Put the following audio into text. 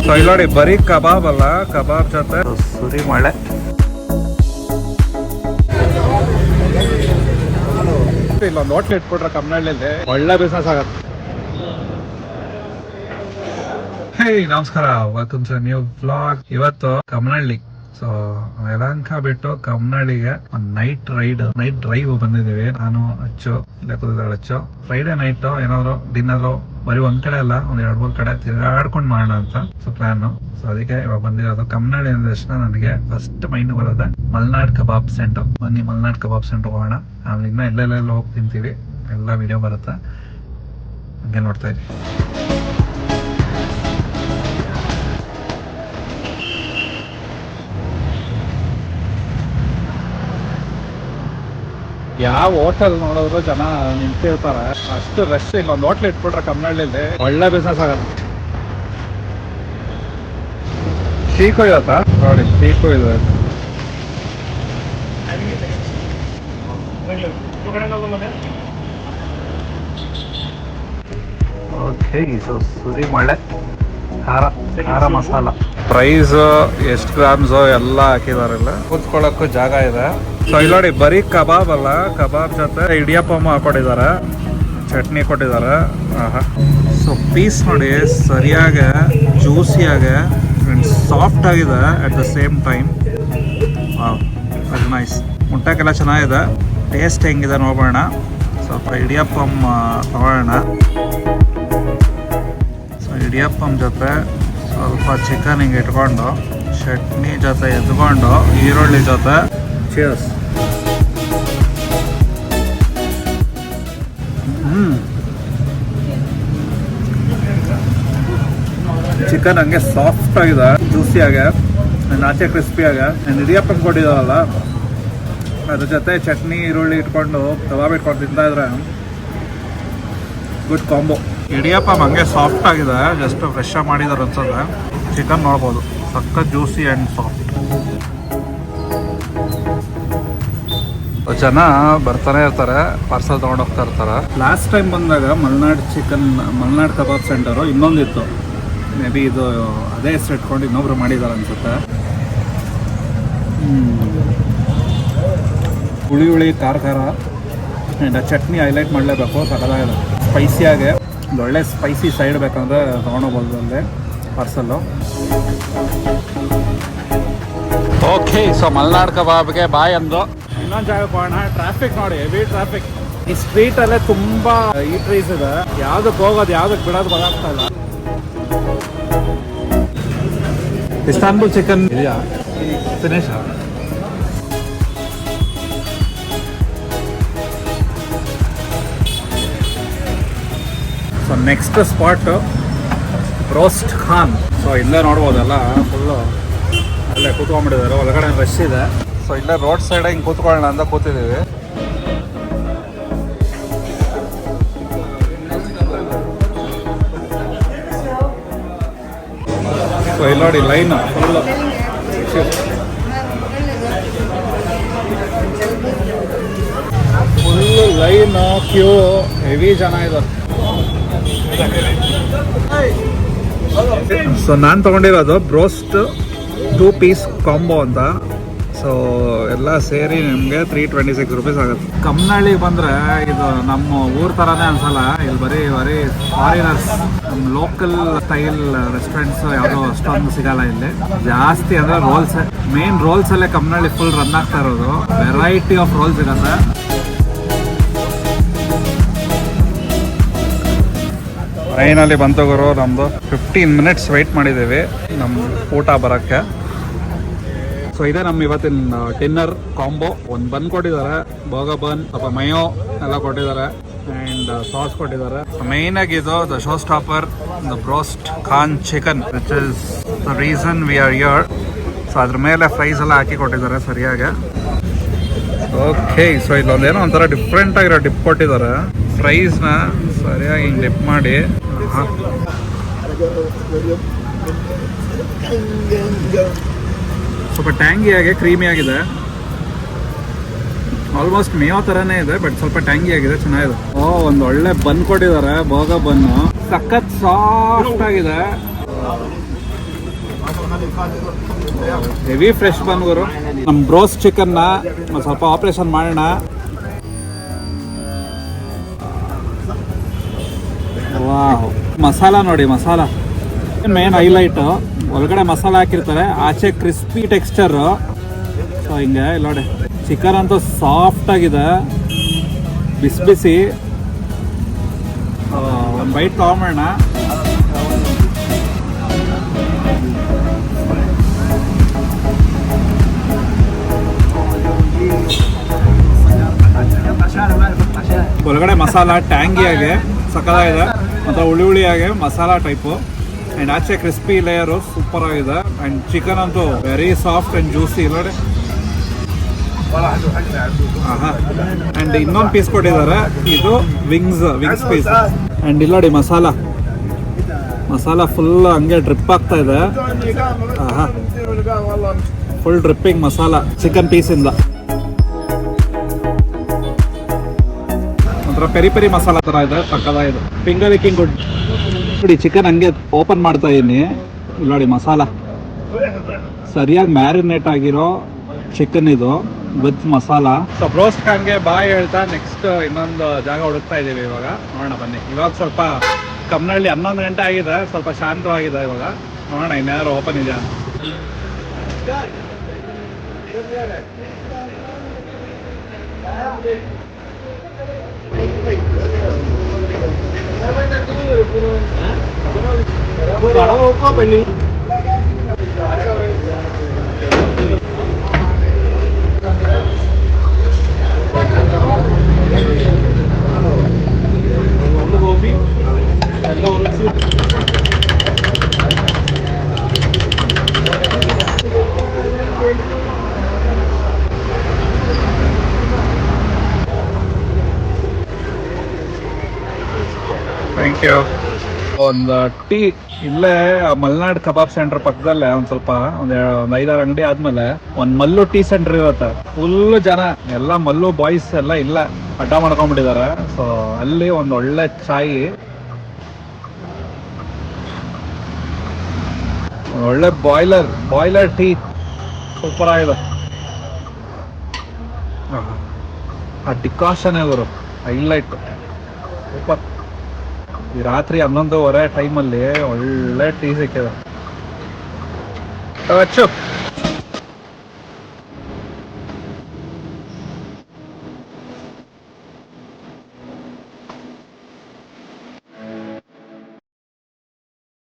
So ಇಲ್ಲಿ ನೋಡಿ ಬರೀ ಕಬಾಬ್ ಅಲ್ಲ, ಕಬಾಬ್ ಜೊತೆ ಸುರಿ ಮಳೆ. ಇಲ್ಲೊಂದು ಹೋಟ್ಲ್ ಇಟ್ಬಿಟ್ರೆ ಕಮ್ಮನಹಳ್ಳಿಲಿ ಒಳ್ಳೆ ಬಿಸ್ನೆಸ್ ಆಗತ್ತೆ. ಹೇ ನಮಸ್ಕಾರ, ವೆಲ್ಕಮ್ ಟು ನ್ಯೂ ವ್ಲಾಗ್. ಇವತ್ತು ಕಮ್ಮನಹಳ್ಳಿ, ಸೊ ಯಲಹಂಕ ಬಿಟ್ಟು ಕಮ್ಮನಹಳ್ಳಿಗೆ ಒಂದು ನೈಟ್ ಡ್ರೈವ್ ಬಂದಿದ್ದೀವಿ. ನಾನು ಅಚ್ಚು ಲೆಕ್ಕದಾಳು ಅಚ್ಚು. ಫ್ರೈಡೆ ನೈಟ್ ಏನಾದ್ರು ಡಿನ್ನರು ಬರೀ ಒಂದ್ ಕಡೆ ಅಲ್ಲ, ಒಂದ್ 2-3 ಕಡೆ ತಿರ್ಗಾಡ್ಕೊಂಡು ಮಾಡೋಣ ಅಂತ ಸೊ ಪ್ಲಾನ್. ಸೊ ಅದಕ್ಕೆ ಇವಾಗ ಬಂದಿರೋದು. ಕಮ್ಮನಹಳ್ಳಿ ಅಂದ ತಕ್ಷಣ ನನಗೆ ಫಸ್ಟ್ ಮೈಂಡ್ ಬರೋದೆ ಮಲ್ನಾಡ್ ಕಬಾಬ್ ಸೆಂಟರ್. ಬನ್ನಿ ಮಲ್ನಾಡ್ ಕಬಾಬ್ ಸೆಂಟರ್ ಹೋಗೋಣ. ಆಮೇಲೆ ಇನ್ನ ಎಲ್ಲೆಲ್ಲ ಹೋಗಿ ತಿಂತೀವಿ, ಎಲ್ಲ ವಿಡಿಯೋ ಬರುತ್ತೆ, ಹಂಗೆ ನೋಡ್ತಾ ಇದ್ದೀವಿ. ಯಾವ ಹೋಟೆಲ್ ನೋಡಿದ್ರು ಜನ ನಿಂತಿರ್ತಾರೆ, ಅಷ್ಟು ರಶ್. ಇಲ್ಲೊಂದು ಹೋಟ್ಲ್ ಇಟ್ಬಿಟ್ರೆ ಕಮ್ಮನಹಳ್ಳಿಲಿ ಒಳ್ಳೆ ಬಿಸ್ನೆಸ್ ಆಗತ್ತೆ. ಚೀಕು ಇವತ್ತ ನೋಡಿ, ಚೀಕು ಇದೆ. ಓಕೆ, ಸೊ ಸುರಿ ಮಳೆ, ಖಾರ ಮಸಾಲ. ಪ್ರೈಸ್ ಎಷ್ಟು ಗ್ರಾಮ್ಸು ಎಲ್ಲ ಹಾಕಿದಾರಲ್ಲ. ಕೂತ್ಕೊಳ್ಳೋಕ್ಕೂ ಜಾಗ ಇದೆ. ಸೊ ಇಲ್ಲಿ ನೋಡಿ ಬರೀ ಕಬಾಬ್ ಅಲ್ಲ, ಕಬಾಬ್ ಜೊತೆ ಇಡಿಯಪ್ಪಮ್ಮ ಹಾಕೊಂಡಿದ್ದಾರೆ, ಚಟ್ನಿ ಕೊಟ್ಟಿದ್ದಾರೆ. ಸೊ ಪೀಸ್ ನೋಡಿ ಸರಿಯಾಗಿ ಜ್ಯೂಸಿಯಾಗೆ ಆ್ಯಂಡ್ ಸಾಫ್ಟ್ ಆಗಿದೆ ಅಟ್ ದ ಸೇಮ್ ಟೈಮ್. ಅದು ನೈಸ್. ಮುಟ್ಟಕ್ಕೆಲ್ಲ ಚೆನ್ನಾಗಿದೆ. ಟೇಸ್ಟ್ ಹೆಂಗಿದೆ ನೋಡೋಣ. ಸ್ವಲ್ಪ ಇಡಿಯಪ್ಪಮ್ಮ ತಗೊಳ್ಳೋಣ. ಸೊ ಇಡಿಯಪ್ಪಮ್ಮ ಜೊತೆ ಸ್ವಲ್ಪ ಚಿಕನ್ ಹಿಂಗೆ ಇಟ್ಕೊಂಡು, ಚಟ್ನಿ ಜೊತೆ ಎದ್ಕೊಂಡು, ಈರುಳ್ಳಿ ಜೊತೆ ಚೀರ್ಸ್. ಚಿಕನ್ ಹಂಗೆ ಸಾಫ್ಟ್ ಆಗಿದೆ, ಜ್ಯೂಸಿಯಾಗೆ, ಆಚೆ ಕ್ರಿಸ್ಪಿಯಾಗೆ. ಇಡಿಯಪ್ಪಂ ಕೊಟ್ಟಿದ್ದಾರಲ್ಲ, ಅದ್ರ ಜೊತೆ ಚಟ್ನಿ ಈರುಳ್ಳಿ ಇಟ್ಕೊಂಡು ಕಬಾಬ್ ಇಟ್ಕೊಂಡು ತಿಂತಾ ಇದ್ರೆ ಗುಡ್ ಕಾಂಬೋ. ಇಡಿಯಪ್ಪಂ ಹಂಗೆ ಸಾಫ್ಟ್ ಆಗಿದೆ, ಜಸ್ಟ್ ಫ್ರೆಶ್ ಆಗಿ ಮಾಡಿದಾರೆ ಅನ್ಸುತ್ತೆ. ಚಿಕನ್ ನೋಡ್ಬೋದು, ಸಖತ್ ಜ್ಯೂಸಿ ಆ್ಯಂಡ್ ಸಾಫ್ಟ್. ಜನ ಬರ್ತಾನೆ ಇರ್ತಾರೆ, ಪಾರ್ಸಲ್ ತೊಗೊಂಡು ಹೋಗ್ತಾ ಇರ್ತಾರೆ. ಲಾಸ್ಟ್ ಟೈಮ್ ಬಂದಾಗ ಮಲ್ನಾಡ್ ಕಬಾಬ್ ಸೆಂಟರು ಇನ್ನೊಂದಿತ್ತು. ಮೇ ಬಿ ಇದು ಅದೇ ಹೆಸರು ಇಟ್ಕೊಂಡು ಇನ್ನೊಬ್ರು ಮಾಡಿದ್ದಾರೆ ಅನ್ಸುತ್ತೆ. ಹುಳಿ ಖಾರ ಆ್ಯಂಡ್ ಚಟ್ನಿ ಹೈಲೈಟ್ ಮಾಡಲೇಬೇಕು, ಸಕಲಾಗಿದೆ. ಸ್ಪೈಸಿಯಾಗೆ ಒಂದು ಒಳ್ಳೆ ಸ್ಪೈಸಿ ಸೈಡ್ ಬೇಕಂದ್ರೆ ತೊಗೊಂಡೋಗ್ಬೋದು ಅಲ್ಲೇ ಪಾರ್ಸಲ್ಲು. ಓಕೆ, ಸೊ ಮಲ್ನಾಡ್ ಕಬಾಬ್ಗೆ ಬಾಯ್ ಅಂದು ಇನ್ನೊಂದು ಜಾಗಕ್ಕೆ ಹೋಗೋಣ. ಟ್ರಾಫಿಕ್ ನೋಡಿ, ಹೆವಿ ಟ್ರಾಫಿಕ್. ಈ ಸ್ಟ್ರೀಟಲ್ಲೇ ತುಂಬಾ ಈಟ್ರೀಸ್ ಇದೆ. ಯಾವ್ದಕ್ಕೆ ಹೋಗೋದು ಯಾವ್ದಕ್ಕೆ ಬಿಡೋದು ಗೊತ್ತಾಗ್ತಾ ಇಲ್ಲ. ಇಸ್ತಾನ್ಬುಲ್ ಚಿಕನ್ ಇದೆಯಾ Dinesh? So next spot roast Khan. So ಇಲ್ಲೇ ನೋಡ್ಬೋದಲ್ಲ, ಫುಲ್ಲು ಅಲ್ಲೇ ಕೂತ್ಕೊಂಡ್ಬಿಟ್ಟಿದ್ದಾರೆ. ಒಳಗಡೆ ರಶ್ ಇದೆ. ಸೊ ಇಲ್ಲೇ ರೋಡ್ ಸೈಡ್ ಹಿಂಗೆ ಕೂತ್ಕೊಳ್ಳೋಣ ಅಂತ ಕೂತಿದ್ದೀವಿ. ಸೊ ಇಲ್ಲಿ ನೋಡಿ line full line, queue, heavy ಜನ ಇದ್ದಾರೆ. ಸೊ ನಾನು ತೊಗೊಂಡಿರೋದು ಬ್ರೋಸ್ಟ್ 2 ಪೀಸ್ ಕಾಂಬೋ ಅಂತ. ಸೊ ಎಲ್ಲ ಸೇರಿ ನಿಮಗೆ 326 ರೂಪೀಸ್ ಆಗುತ್ತೆ. ಕಮ್ಮನಹಳ್ಳಿಗೆ ಬಂದರೆ ಇದು ನಮ್ಮ ಊರ ಥರನೇ ಅನ್ಸಲ್ಲ. ಇಲ್ಲಿ ಬರೀ ಫಾರಿನರ್ಸ್, ನಮ್ಮ ಲೋಕಲ್ ಸ್ಟೈಲ್ ರೆಸ್ಟೋರೆಂಟ್ಸ್ ಯಾವುದೋ ಅಷ್ಟೊಂದು ಸಿಗಲ್ಲ ಇಲ್ಲಿ. ಜಾಸ್ತಿ ಅಂದರೆ ರೋಲ್ಸ್, ಮೇನ್ ರೋಲ್ಸಲ್ಲೇ ಕಮ್ಮನಹಳ್ಳಿ ಫುಲ್ ರನ್ ಆಗ್ತಾ ಇರೋದು. ವೆರೈಟಿ ಆಫ್ ರೋಲ್ಸ್ ಸಿಗುತ್ತೆ. ಟ್ರೈನಲ್ಲಿ ಬಂತು ಗುರು. ನಮ್ಮದು 15 ಮಿನಿಟ್ಸ್ ವೆಯ್ಟ್ ಮಾಡಿದ್ದೀವಿ ನಮ್ಮ ಊಟ ಬರೋಕ್ಕೆ. ಸೊ ಇದೇ ನಮ್ಮ ಇವತ್ತಿನ ಡಿನ್ನರ್ ಕಾಂಬೋ. ಒಂದು ಬನ್ ಕೊಟ್ಟಿದ್ದಾರೆ, ಬೋಗಾ ಬನ್, ಸ್ವಲ್ಪ ಮಯೋ ಎಲ್ಲ ಕೊಟ್ಟಿದ್ದಾರೆ ಆ್ಯಂಡ್ ಸಾಸ್ ಕೊಟ್ಟಿದ್ದಾರೆ. ಮೇನ್ ಆಗಿ ಇದು the show stopper, the broast Khan chicken, which is the reason we are here. So ಅದ್ರ ಮೇಲೆ ಫ್ರೈಸ್ ಎಲ್ಲ ಹಾಕಿ ಕೊಟ್ಟಿದ್ದಾರೆ ಸರಿಯಾಗಿ. ಓಕೆ, ಸೊ ಇಲ್ಲೊಂದೇನೋ ಒಂಥರ ಡಿಫ್ರೆಂಟ್ ಆಗಿರೋ ಡಿಪ್ ಕೊಟ್ಟಿದ್ದಾರೆ. ಫ್ರೈಸ್ನ ಸರಿಯಾಗಿ ಹಿಂಗೆ ಡಿಪ್ ಮಾಡಿ, ಸ್ವಲ್ಪ ಟ್ಯಾಂಗಿ ಆಗಿ ಕ್ರೀಮಿ ಆಗಿದೆ. ಆಲ್ಮೋಸ್ಟ್ ಮೇಯೋ ಥರನೇ ಇದೆ, ಬಟ್ ಸ್ವಲ್ಪ ಟ್ಯಾಂಗಿ ಆಗಿದೆ, ಚೆನ್ನಾಗಿದೆ. ಒಂದು ಒಳ್ಳೆ ಬನ್ ಕೊಟ್ಟಿದ್ದಾರೆ, ಬೋಗ ಬನ್ನು, ಸಖತ್ ಸಾಫ್ಟ್ ಆಗಿದೆ, ಹೆವಿ ಫ್ರೆಶ್ ಬನ್ ಗುರು. ನಮ್ಮ ಬ್ರೋಸ್ ಚಿಕನ್ನ ಸ್ವಲ್ಪ ಆಪರೇಷನ್ ಮಾಡೋಣ. ವಾಹ್, ಮಸಾಲ ನೋಡಿ, ಮಸಾಲ ಮೇನ್ ಹೈಲೈಟು. ಒಳಗಡೆ ಮಸಾಲ ಹಾಕಿರ್ತಾರೆ, ಆಚೆ ಕ್ರಿಸ್ಪಿ ಟೆಕ್ಸ್ಚರು. ಸೊ ಹಿಂಗೆ ಇಲ್ಲಿ ನೋಡಿ, ಚಿಕನ್ ಅಂತೂ ಸಾಫ್ಟ್ ಆಗಿದೆ, ಬಿಸಿ ಬಿಸಿ. ಒಂದು ಬೈಟ್ ತಗೊಂಬೋಣ. ಒಳಗಡೆ ಮಸಾಲ ಟ್ಯಾಂಗಿಯಾಗೆ ಸಕ್ಕತ್ತಾಗಿದೆ, ಮತ್ತು ಹುಳಿ ಹುಳಿಯಾಗೆ ಮಸಾಲ ಟೈಪು. ಆ್ಯಂಡ್ ಆಚೆ ಕ್ರಿಸ್ಪಿ ಲೇಯರು ಸೂಪರ್ ಆಗಿದೆ. ಆ್ಯಂಡ್ ಚಿಕನ್ ಅಂತೂ ವೆರಿ ಸಾಫ್ಟ್ ಆ್ಯಂಡ್ ಜ್ಯೂಸಿ ನೋಡಿ. ಆ್ಯಂಡ್ ಇನ್ನೊಂದು ಪೀಸ್ ಕೊಟ್ಟಿದ್ದಾರೆ, ಇದು ವಿಂಗ್ಸ್ ಪೀಸ್. ಆ್ಯಂಡ್ ಇಲ್ಲಿ ನೋಡಿ ಮಸಾಲ ಫುಲ್ ಹಂಗೆ ಡ್ರಿಪ್ ಆಗ್ತಾ ಇದೆ. ಫುಲ್ ಡ್ರಿಪ್ಪಿಂಗ್ ಮಸಾಲ ಚಿಕನ್ ಪೀಸಿಂದ. ಒಂಥರ ಪೆರಿ ಮಸಾಲ ಥರ ಇದೆ, ಸಕ್ಕತ್ತಾಗಿದೆ. Finger licking good. ನೋಡಿ ಚಿಕನ್ ಹಂಗೆ ಓಪನ್ ಮಾಡ್ತಾ ಇದೀನಿ, ಇಲ್ಲಿ ನೋಡಿ ಮಸಾಲ ಸರಿಯಾಗಿ ಮ್ಯಾರಿನೇಟ್ ಆಗಿರೋ ಚಿಕನ್ ಇದು ವಿತ್ ಮಸಾಲ. ಸೊ ಬ್ರೋಸ್ಟ್ ಖಾನ್ಗೆ ಬಾಯ್ ಹೇಳ್ತಾ ನೆಕ್ಸ್ಟ್ ಇನ್ನೊಂದು ಜಾಗ ಹುಡುಕ್ತಾ ಇದ್ದೀವಿ ಇವಾಗ. ನೋಡೋಣ ಬನ್ನಿ. ಇವಾಗ ಸ್ವಲ್ಪ ಕಮ್ನಳ್ಳಿ 11 ಗಂಟೆ ಆಗಿದೆ, ಸ್ವಲ್ಪ ಶಾಂತವಾಗಿದೆ ಇವಾಗ. ನೋಡೋಣ ಇನ್ಯಾರು ಓಪನ್ ಇದೆಯಾ. Thank you. ಒಂದು ಟೀ ಇಲ್ಲೇ ಮಲ್ನಾಡ್ ಕಬಾಬ್ ಸೆಂಟರ್ ಪಕ್ಕದಲ್ಲೇ ಒಂದು 5-6 ಅಂಗಡಿ ಆದ್ಮೇಲೆ ಒಂದು ಮಲ್ಲು ಟೀ ಸೆಂಟರ್ ಇರುತ್ತೆ. ಫುಲ್ ಜನ ಎಲ್ಲ ಮಲ್ಲು ಬಾಯ್ಸ್ ಎಲ್ಲ ಇಲ್ಲ ಅಡ್ಡ ಮಾಡ್ಕೊಂಡ್ಬಿಟ್ಟಿದ್ದಾರೆ. ಸೊ ಅಲ್ಲಿ ಒಂದು ಒಳ್ಳೆ ಚಾಯ್, ಒಳ್ಳೆ ಬಾಯ್ಲರ್ ಟೀ ಸೂಪರ್ ಆಗಿದೆ. ಆ ಡಿಕಾಷನ್ ಅವರು ಹೈಲೈಟ್ ಸೂಪರ್. ಈ ರಾತ್ರಿ 11:30 ಟೈಮಲ್ಲಿ ಒಳ್ಳೆ ಟೀ ಸಿಕ್ಕಿದೆ.